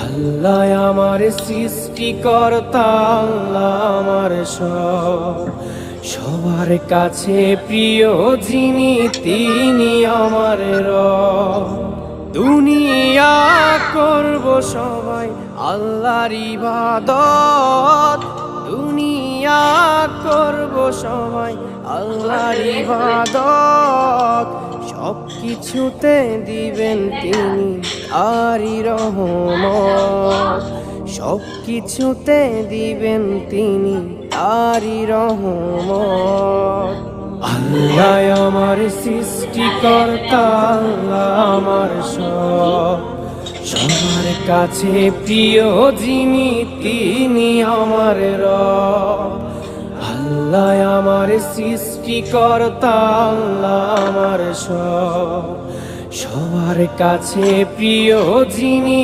আল্লাহ আমার সৃষ্টিকর্তা, আল্লাহ আমার সব, সবার কাছে প্রিয় যিনি তিনি আমার রব। দুনিয়া করব সবাই আল্লাহর ইবাদত, দুনিয়া করব সবাই আল্লাহর ইবাদত। সব কিছুতে দিবেন তিনি আরি রহমত, সব কিছুতে দিবেন তিনি আরি রহমত। আল্লাহ আমার সৃষ্টিকর্তা, আল্লাহ আমার সব, সবার কাছে প্রিয় যিনি তিনি আমার রব। আল্লাহ আমার সৃষ্টিকর্তা, আল্লাহ আমার সব, সবার কাছে প্রিয় যিনি